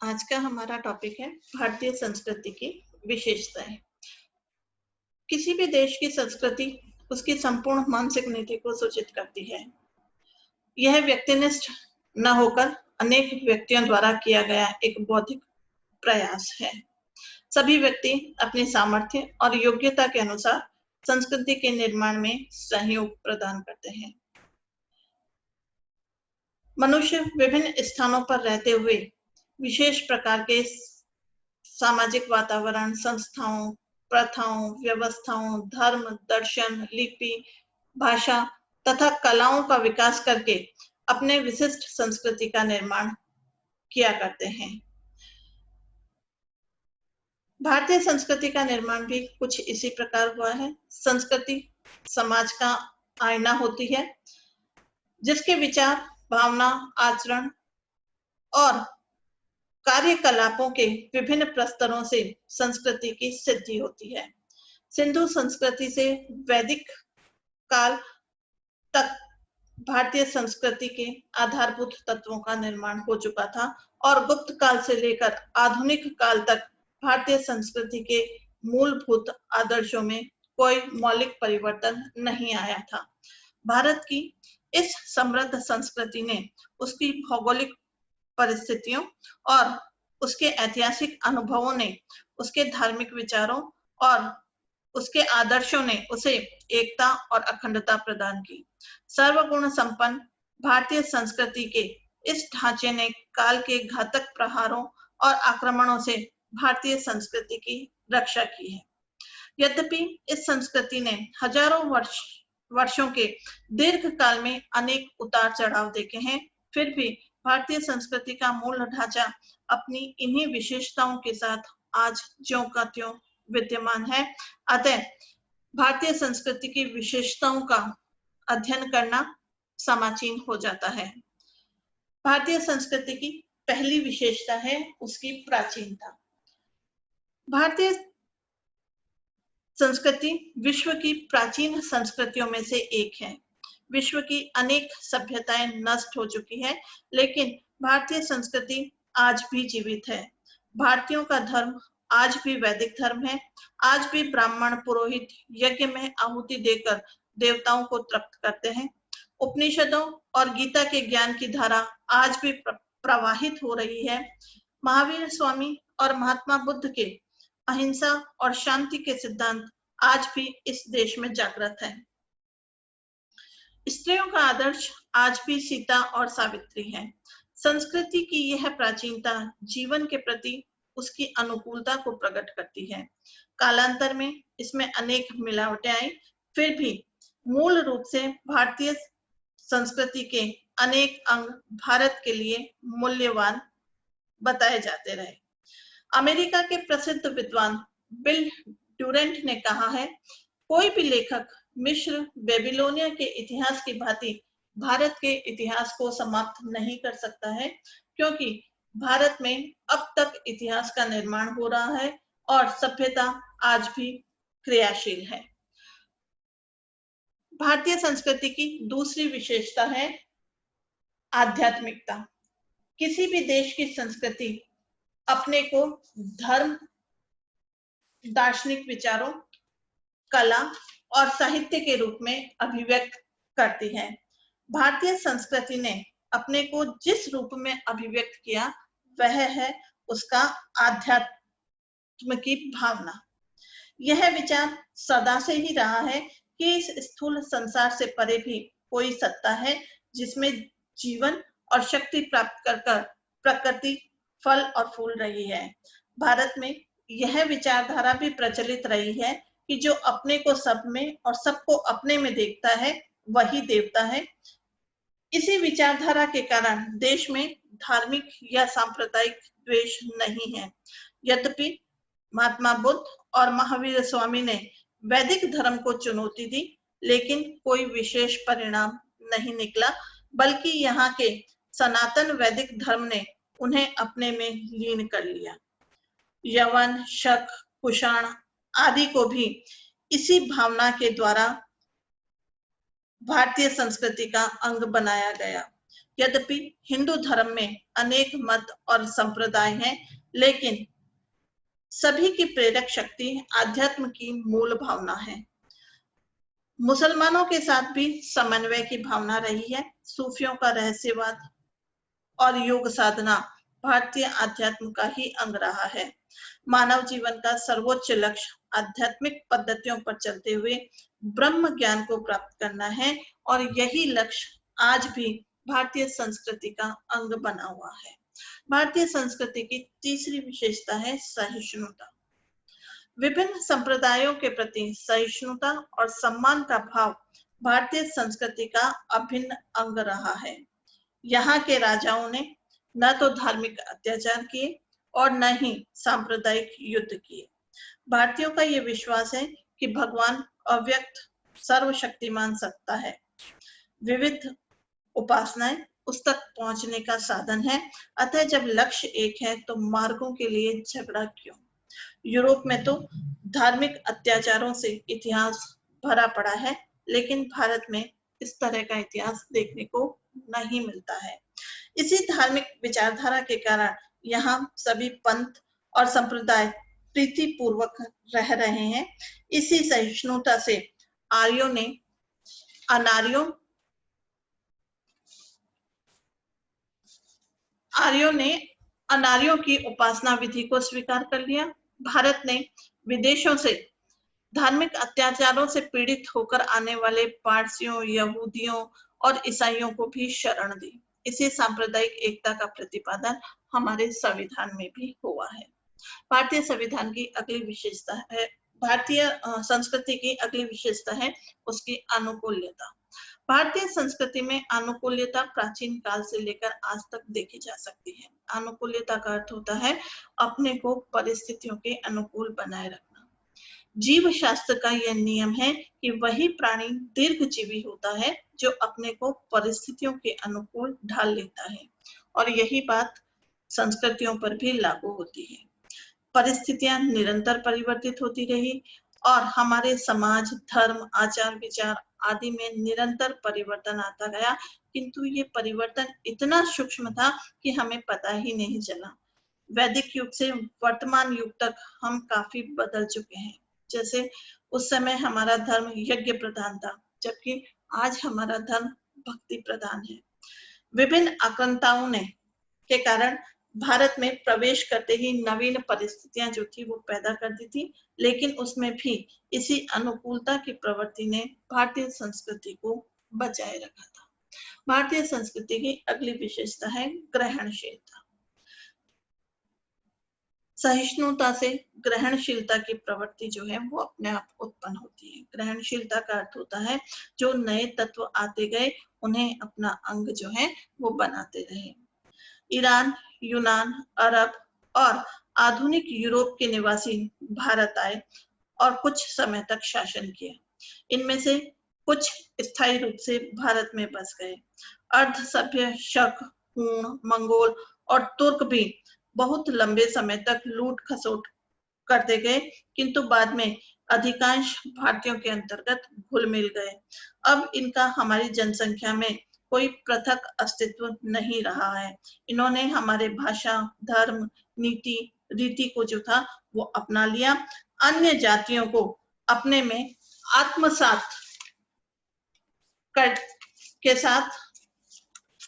आज का हमारा टॉपिक है भारतीय संस्कृति की विशेषताएं। किसी भी देश की संस्कृति उसकी संपूर्ण मानसिक नीति को सूचित करती है। यह व्यक्तिनिष्ठ न होकर अनेक व्यक्तियों द्वारा किया गया एक बौद्धिक प्रयास है। सभी व्यक्ति अपने सामर्थ्य और योग्यता के अनुसार संस्कृति के निर्माण में सहयोग प्रदान करते हैं। मनुष्य विभिन्न स्थानों पर रहते हुए विशेष प्रकार के सामाजिक वातावरण, संस्थाओं, प्रथाओं, व्यवस्थाओं, धर्म, दर्शन, लिपि, भाषा तथा कलाओं का विकास करके अपने विशिष्ट संस्कृति का निर्माण किया करते हैं। भारतीय संस्कृति का निर्माण भी कुछ इसी प्रकार हुआ है। संस्कृति समाज का आईना होती है, जिसके विचार, भावना, आचरण और कार्यकलापों के विभिन्न प्रस्तरों से संस्कृति की सिद्धि होती है। सिंधु संस्कृति से वैदिक काल तक भारतीय संस्कृति के आधारभूत तत्वों का निर्माण हो चुका था और गुप्त काल से लेकर आधुनिक काल तक भारतीय संस्कृति के मूलभूत आदर्शों में कोई मौलिक परिवर्तन नहीं आया था। भारत की इस समृद्ध संस्कृति ने उसकी भौगोलिक परिस्थितियों और उसके ऐतिहासिक अनुभवों ने, उसके धार्मिक विचारों और उसके आदर्शों ने उसे एकता और अखंडता प्रदान की। सर्वगुण संपन्न भारतीय संस्कृति के इस ढांचे ने काल के घातक प्रहारों और आक्रमणों से भारतीय संस्कृति की रक्षा की है। यद्यपि इस संस्कृति ने हजारों वर्षों के दीर्घ काल में अनेक उतार चढ़ाव देखे हैं, फिर भी भारतीय संस्कृति का मूल ढांचा अपनी इन्हीं विशेषताओं के साथ आज ज्यों का त्यों विद्यमान है। अतः भारतीय संस्कृति की विशेषताओं का अध्ययन करना समाचीन हो जाता है। भारतीय संस्कृति की पहली विशेषता है उसकी प्राचीनता। भारतीय संस्कृति विश्व की प्राचीन संस्कृतियों में से एक है। विश्व की अनेक सभ्यताएं नष्ट हो चुकी है, लेकिन भारतीय संस्कृति आज भी जीवित है। भारतीयों का धर्म आज भी वैदिक धर्म है। आज भी ब्राह्मण पुरोहित यज्ञ में आहुति देकर देवताओं को तृप्त करते हैं। उपनिषदों और गीता के ज्ञान की धारा आज भी प्रवाहित हो रही है। महावीर स्वामी और महात्मा बुद्ध के अहिंसा और शांति के सिद्धांत आज भी इस देश में जागृत है। स्त्रियों का आदर्श आज भी सीता और सावित्री है। संस्कृति की यह प्राचीनता जीवन के प्रति उसकी अनुकूलता को प्रकट करती है। कालांतर में इसमें अनेक मिलावटें आई, फिर भी मूल रूप से भारतीय संस्कृति के अनेक अंग भारत के लिए मूल्यवान बताए जाते रहे। अमेरिका के प्रसिद्ध विद्वान बिल ड्यूरेंट ने कहा है, कोई भी लेखक मिस्र, बेबीलोनिया के इतिहास की भांति भारत के इतिहास को समाप्त नहीं कर सकता है, क्योंकि भारत में अब तक इतिहास का निर्माण हो रहा है और सभ्यता आज भी क्रियाशील है। भारतीय संस्कृति की दूसरी विशेषता है आध्यात्मिकता। किसी भी देश की संस्कृति अपने को धर्म, दार्शनिक विचारों, कला और साहित्य के रूप में अभिव्यक्त करती है। भारतीय संस्कृति ने अपने को जिस रूप में अभिव्यक्त किया वह है उसका आध्यात्म की भावना। यह विचार सदा से ही रहा है कि इस स्थूल संसार से परे भी कोई सत्ता है जिसमें जीवन और शक्ति प्राप्त कर प्रकृति फल और फूल रही है। भारत में यह विचारधारा भी प्रचलित रही है कि जो अपने को सब में और सबको अपने में देखता है वही देवता है। इसी विचारधारा के कारण देश में धार्मिक या सांप्रदायिक द्वेष नहीं है। यद्यपि महात्मा बुद्ध और महावीर स्वामी ने वैदिक धर्म को चुनौती दी, लेकिन कोई विशेष परिणाम नहीं निकला, बल्कि यहाँ के सनातन वैदिक धर्म ने उन्हें अपने में लीन कर लिया। यवन, शक, कुषाण आदि को भी इसी भावना के द्वारा भारतीय संस्कृति का अंग बनाया गया। यद्यपि हिंदू धर्म में अनेक मत और संप्रदाय हैं, लेकिन सभी की प्रेरक शक्ति आध्यात्म की मूल भावना है। मुसलमानों के साथ भी समन्वय की भावना रही है। सूफियों का रहस्यवाद और योग साधना भारतीय आध्यात्म का ही अंग रहा है। मानव जीवन का सर्वोच्च लक्ष्य आध्यात्मिक पद्धतियों पर चलते हुए ब्रह्म ज्ञान को प्राप्त करना है और यही लक्ष्य आज भी भारतीय संस्कृति का अंग बना हुआ है। भारतीय संस्कृति की तीसरी विशेषता है सहिष्णुता। विभिन्न संप्रदायों के प्रति सहिष्णुता और सम्मान का भाव भारतीय संस्कृति का अभिन्न अंग रहा है। यहाँ के राजाओं ने न तो धार्मिक अत्याचार किए और न ही सांप्रदायिक युद्ध किए। भारतीयों का यह विश्वास है कि भगवान अव्यक्त सर्वशक्तिमान सत्ता है। विविध उपासनाएं उस तक पहुंचने का साधन है। अतः जब लक्ष्य एक है तो मार्गों के लिए झगड़ा क्यों? यूरोप में तो धार्मिक अत्याचारों से इतिहास भरा पड़ा है, लेकिन भारत में इस तरह का इतिहास देखने को नहीं मिलता है। इसी धार्मिक विचारधारा के कारण यहाँ सभी पंथ और संप्रदाय प्रीति पूर्वक रह रहे हैं। इसी सहिष्णुता से आर्यों ने अनार्यों की उपासना विधि को स्वीकार कर लिया। भारत ने विदेशों से धार्मिक अत्याचारों से पीड़ित होकर आने वाले पारसियों, यहूदियों और ईसाइयों को भी शरण दी। इसी सांप्रदायिक एकता का प्रतिपादन हमारे संविधान में भी हुआ है। भारतीय संविधान की अगली विशेषता है, भारतीय संस्कृति की अगली विशेषता है उसकी अनुकूल्यता। भारतीय संस्कृति में अनुकूल्यता प्राचीन काल से लेकर आज तक देखी जा सकती है। अनुकूल्यता का अर्थ होता है अपने को परिस्थितियों के अनुकूल बनाए रखना। जीव शास्त्र का यह नियम है कि वही प्राणी दीर्घजीवी होता है जो अपने को परिस्थितियों के अनुकूल ढाल लेता है, और यही बात संस्कृतियों पर भी लागू होती है। परिस्थितियां निरंतर परिवर्तित होती रही और हमारे समाज, धर्म, आचार विचार आदि में निरंतर परिवर्तन आता गया, किंतु ये परिवर्तन इतना सूक्ष्म था कि हमें पता ही नहीं चला। वैदिक युग से वर्तमान युग तक हम काफी बदल चुके हैं। जैसे उस समय हमारा धर्म यज्ञ प्रधान था, जबकि आज हमारा धर्म भक्ति प्रधान है। विभिन्न आक्रांताओं के कारण भारत में प्रवेश करते ही नवीन परिस्थितियां जो थी वो पैदा कर दी थी, लेकिन उसमें भी इसी अनुकूलता की प्रवृत्ति ने भारतीय संस्कृति को बचाए रखा था। भारतीय संस्कृति की अगली विशेषता है ग्रहणशीलता। सहिष्णुता से ग्रहणशीलता की प्रवृत्ति जो है वो अपने आप उत्पन्न होती है। ग्रहणशीलता का अर्थ होता है जो नए तत्व आते गए उन्हें अपना अंग जो है वो बनाते रहे। ईरान, यूनान, अरब और आधुनिक यूरोप के निवासी भारत आए और कुछ समय तक शासन किया। इनमें से कुछ स्थायी रूप से भारत में बस गए। अर्ध सभ्य शक, हूण, मंगोल और तुर्क भी बहुत लंबे समय तक लूट खसोट करते गए, किंतु बाद में अधिकांश भारतीयों के अंतर्गत घुल मिल गए। अब इनका हमारी जनसंख्या में कोई पृथक अस्तित्व नहीं रहा है। इन्होंने हमारे भाषा, धर्म, नीति, रीति को जो था वो अपना लिया। अन्य जातियों को अपने में आत्मसात के साथ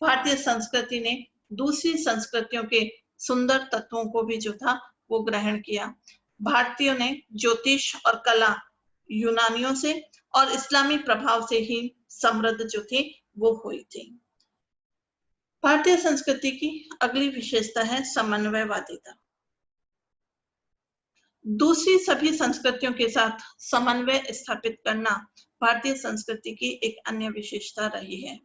भारतीय संस्कृति ने दूसरी संस्कृतियों के सुंदर तत्वों को भी जो था वो ग्रहण किया। भारतीयों ने ज्योतिष और कला यूनानियों से और इस्लामी प्रभाव से ही समृद्ध जो थी वो हुई थी। भारतीय संस्कृति की अगली विशेषता है समन्वयवादिता। दूसरी सभी संस्कृतियों के साथ समन्वय स्थापित करना भारतीय संस्कृति की एक अन्य विशेषता रही है।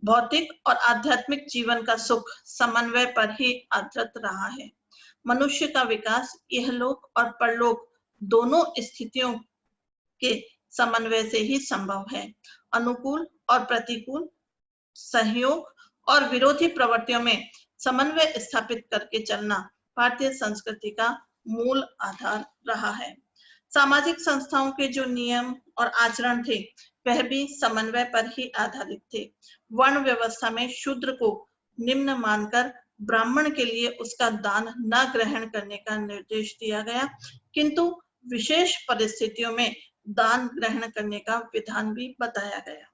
भौतिक और आध्यात्मिक जीवन का सुख समन्वय पर ही आधारित रहा है। मनुष्य का विकास इहलोक और परलोक दोनों स्थितियों के समन्वय से ही संभव है। अनुकूल और प्रतिकूल, सहयोग और विरोधी प्रवृत्तियों में समन्वय स्थापित करके चलना भारतीय संस्कृति का मूल आधार रहा है। सामाजिक संस्थाओं के जो नियम और आचरण थे वह भी समन्वय पर ही आधारित थे। वर्ण व्यवस्था में शूद्र को निम्न मानकर ब्राह्मण के लिए उसका दान न ग्रहण करने का निर्देश दिया गया, किंतु विशेष परिस्थितियों में दान ग्रहण करने का विधान भी बताया गया।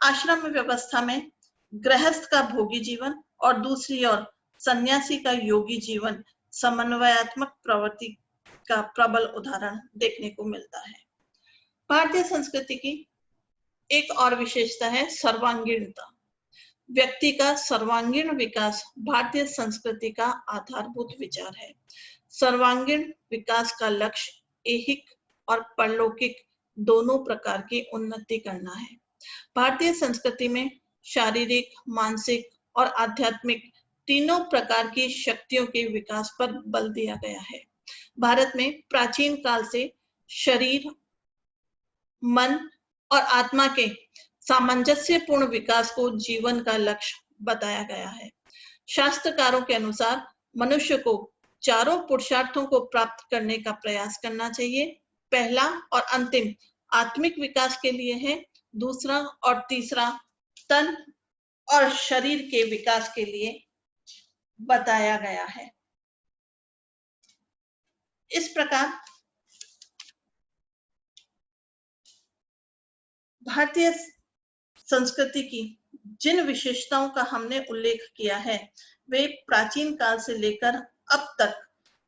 आश्रम व्यवस्था में गृहस्थ का भोगी जीवन और दूसरी ओर सन्यासी का योगी जीवन समन्वयात्मक प्रवृत्ति का प्रबल उदाहरण देखने को मिलता है। भारतीय संस्कृति की एक और विशेषता है सर्वांगीणता। व्यक्ति का सर्वांगीण विकास भारतीय संस्कृति का आधारभूत विचार है। सर्वांगीण विकास का लक्ष्य ऐहिक और परलौकिक दोनों प्रकार की उन्नति करना है। भारतीय संस्कृति में शारीरिक, मानसिक और आध्यात्मिक तीनों प्रकार की शक्तियों के विकास पर बल दिया गया है। भारत में प्राचीन काल से शरीर, मन और आत्मा के सामंजस्यपूर्ण विकास को जीवन का लक्ष्य बताया गया है। शास्त्रकारों के अनुसार मनुष्य को चारों पुरुषार्थों को प्राप्त करने का प्रयास करना चाहिए। पहला और अंतिम आत्मिक विकास के लिए है, दूसरा और तीसरा तन और शरीर के विकास के लिए बताया गया है। इस प्रकार भारतीय संस्कृति की जिन विशेषताओं का हमने उल्लेख किया है, वे प्राचीन काल से लेकर अब तक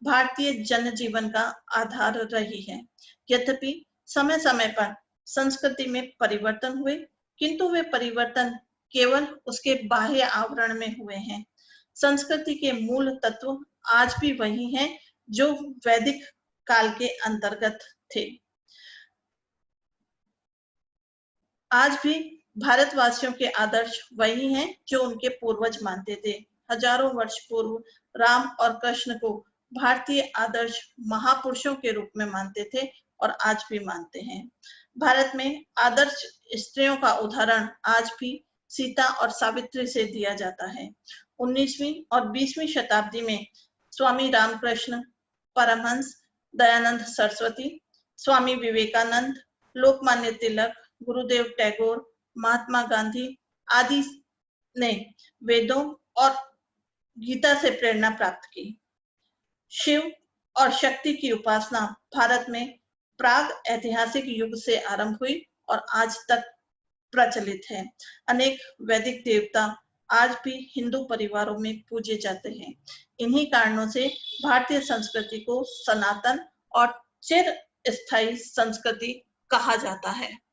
भारतीय जनजीवन का आधार रही है। यद्यपि समय समय पर संस्कृति में परिवर्तन हुए, किंतु वे परिवर्तन केवल उसके बाह्य आवरण में हुए हैं। संस्कृति के मूल तत्व आज भी वही हैं जो वैदिक काल के अंतर्गत थे। आज भी भारतवासियों के आदर्श वही हैं जो उनके पूर्वज मानते थे। हजारों वर्ष पूर्व राम और कृष्ण को भारतीय आदर्श महापुरुषों के रूप में मानते थे और आज भी मानते हैं। भारत में आदर्श स्त्रियों का उदाहरण आज भी सीता और सावित्री से दिया जाता है। 19वीं और 20वीं शताब्दी में स्वामी रामकृष्ण परमहंस, दयानंद सरस्वती, स्वामी विवेकानंद, लोकमान्य तिलक, गुरुदेव टैगोर, महात्मा गांधी आदि ने वेदों और गीता से प्रेरणा प्राप्त की। शिव और शक्ति की उपासना भारत में प्राग ऐतिहासिक युग से आरंभ हुई और आज तक प्रचलित है। अनेक वैदिक देवता आज भी हिंदू परिवारों में पूजे जाते हैं। इन्हीं कारणों से भारतीय संस्कृति को सनातन और चिर स्थायी संस्कृति कहा जाता है।